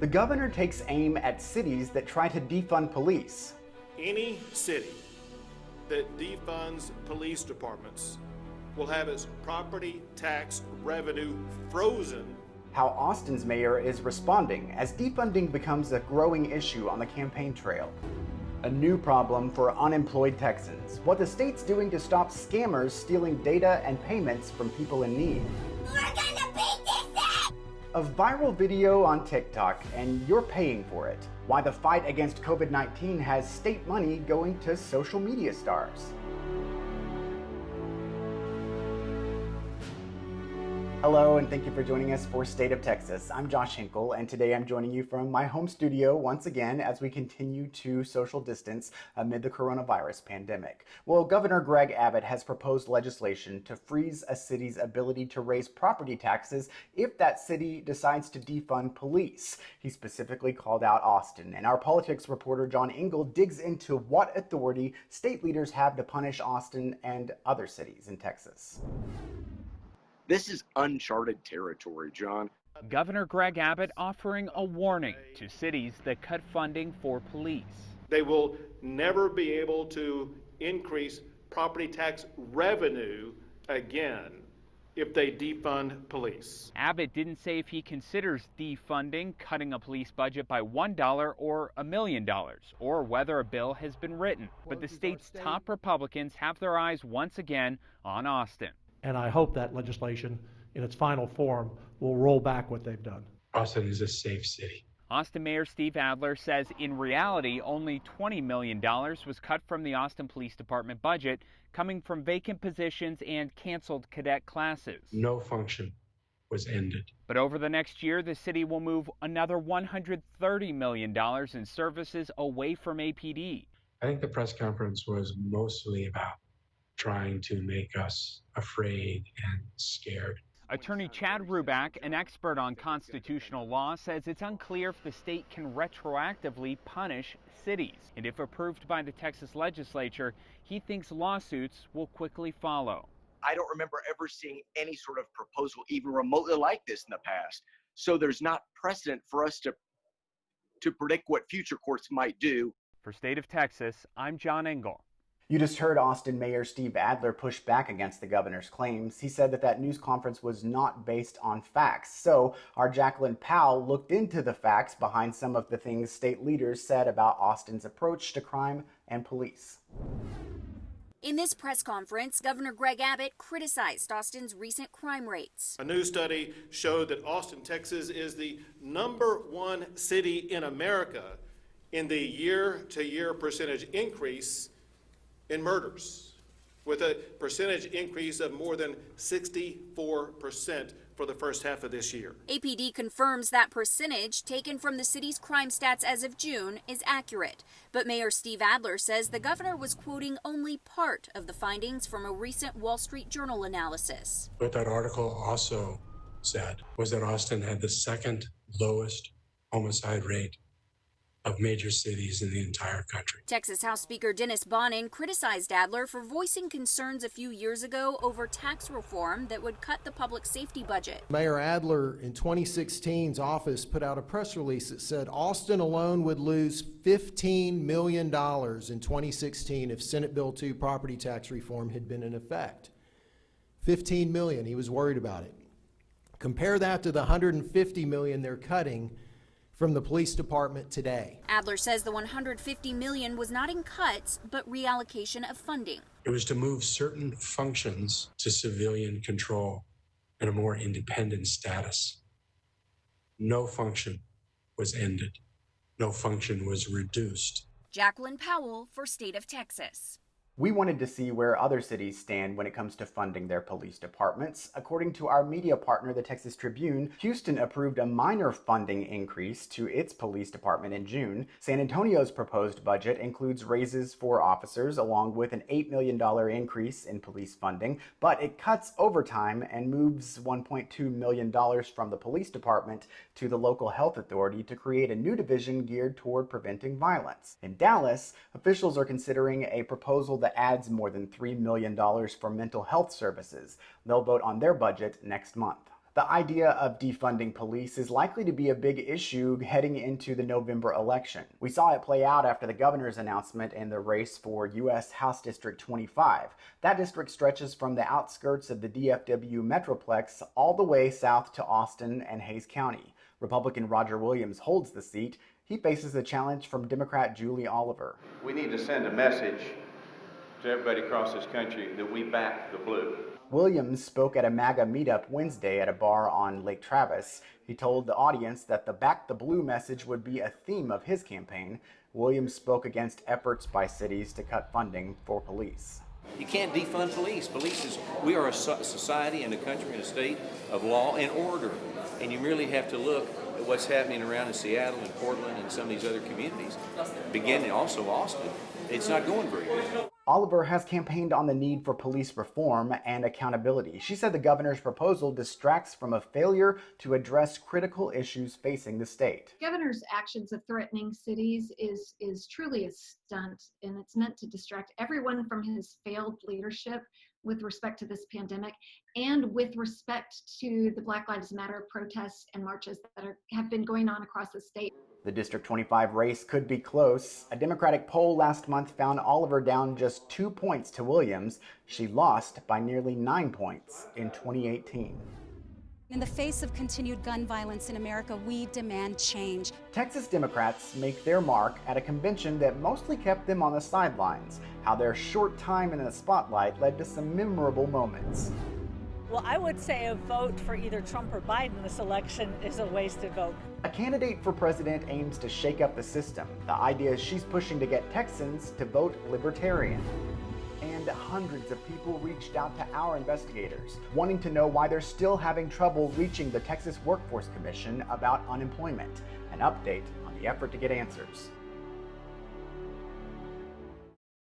The governor takes aim at cities that try to defund police. Any city that defunds police departments will have its property tax revenue frozen. How Austin's mayor is responding as defunding becomes a growing issue on the campaign trail. A new problem for unemployed Texans. What the state's doing to stop scammers stealing data and payments from people in need. We're gonna beat this up! A viral video on TikTok, and you're paying for it. Why the fight against COVID-19 has state money going to social media stars. Hello, and thank you for joining us for State of Texas. I'm Josh Hinkle, and today I'm joining you from my home studio once again as we continue to social distance amid the coronavirus pandemic. Well, Governor Greg Abbott has proposed legislation to freeze a city's ability to raise property taxes if that city decides to defund police. He specifically called out Austin, and our politics reporter John Engel digs into what authority state leaders have to punish Austin and other cities in Texas. This is uncharted territory, John. Governor Greg Abbott offering a warning to cities that cut funding for police. They will never be able to increase property tax revenue again if they defund police. Abbott didn't say if he considers defunding cutting a police budget by $1 or $1 million, or whether a bill has been written. But the state's top Republicans have their eyes once again on Austin. And I hope that legislation, in its final form, will roll back what they've done. Austin is a safe city. Austin Mayor Steve Adler says in reality, only $20 million was cut from the Austin Police Department budget, coming from vacant positions and canceled cadet classes. No function was ended. But over the next year, the city will move another $130 million in services away from APD. I think the press conference was mostly about trying to make us afraid and scared. Attorney Chad Ruback, an expert on constitutional law, says it's unclear if the state can retroactively punish cities. And if approved by the Texas legislature, he thinks lawsuits will quickly follow. I don't remember ever seeing any sort of proposal even remotely like this in the past. So there's not precedent for us to predict what future courts might do. For State of Texas, I'm John Engel. You just heard Austin Mayor Steve Adler push back against the governor's claims. He said that news conference was not based on facts. So our Jacqueline Powell looked into the facts behind some of the things state leaders said about Austin's approach to crime and police. In this press conference, Governor Greg Abbott criticized Austin's recent crime rates. A new study showed that Austin, Texas is the #1 city in America in the year-to-year percentage increase in murders, with a percentage increase of more than 64% for the first half of this year. APD confirms that percentage taken from the city's crime stats as of June is accurate. But Mayor Steve Adler says the governor was quoting only part of the findings from a recent Wall Street Journal analysis. What that article also said was that Austin had the second lowest homicide rate of major cities in the entire country. Texas House Speaker Dennis Bonnen criticized Adler for voicing concerns a few years ago over tax reform that would cut the public safety budget. Mayor Adler in 2016's office put out a press release that said Austin alone would lose $15 million in 2016 if Senate Bill 2 property tax reform had been in effect. $15 million, he was worried about it. Compare that to the $150 million they're cutting from the police department today. Adler says the $150 million was not in cuts, but reallocation of funding. It was to move certain functions to civilian control and a more independent status. No function was ended. No function was reduced. Jacqueline Powell for State of Texas. We wanted to see where other cities stand when it comes to funding their police departments. According to our media partner, the Texas Tribune, Houston approved a minor funding increase to its police department in June. San Antonio's proposed budget includes raises for officers along with an $8 million increase in police funding, but it cuts overtime and moves $1.2 million from the police department to the local health authority to create a new division geared toward preventing violence. In Dallas, officials are considering a proposal that adds more than $3 million for mental health services. They'll vote on their budget next month. The idea of defunding police is likely to be a big issue heading into the November election. We saw it play out after the governor's announcement in the race for U.S. House District 25. That district stretches from the outskirts of the DFW Metroplex all the way south to Austin and Hays County. Republican Roger Williams holds the seat. He faces a challenge from Democrat Julie Oliver. We need to send a message to everybody across this country that we back the blue. Williams spoke at a MAGA meetup Wednesday at a bar on Lake Travis. He told the audience that the Back the Blue message would be a theme of his campaign. Williams spoke against efforts by cities to cut funding for police. You can't defund police. We are a society and a country and a state of law and order. And you really have to look at what's happening around in Seattle and Portland and some of these other communities, beginning also Austin. It's not going very good. Oliver has campaigned on the need for police reform and accountability. She said the governor's proposal distracts from a failure to address critical issues facing the state. The governor's actions of threatening cities is truly a stunt, and it's meant to distract everyone from his failed leadership with respect to this pandemic and with respect to the Black Lives Matter protests and marches that have been going on across the state. The District 25 race could be close. A Democratic poll last month found Oliver down just 2 points to Williams. She lost by nearly 9 points in 2018. In the face of continued gun violence in America, we demand change. Texas Democrats make their mark at a convention that mostly kept them on the sidelines. How their short time in the spotlight led to some memorable moments. Well, I would say a vote for either Trump or Biden this election is a wasted vote. A candidate for president aims to shake up the system. The idea is she's pushing to get Texans to vote libertarian. And hundreds of people reached out to our investigators, wanting to know why they're still having trouble reaching the Texas Workforce Commission about unemployment. An update on the effort to get answers.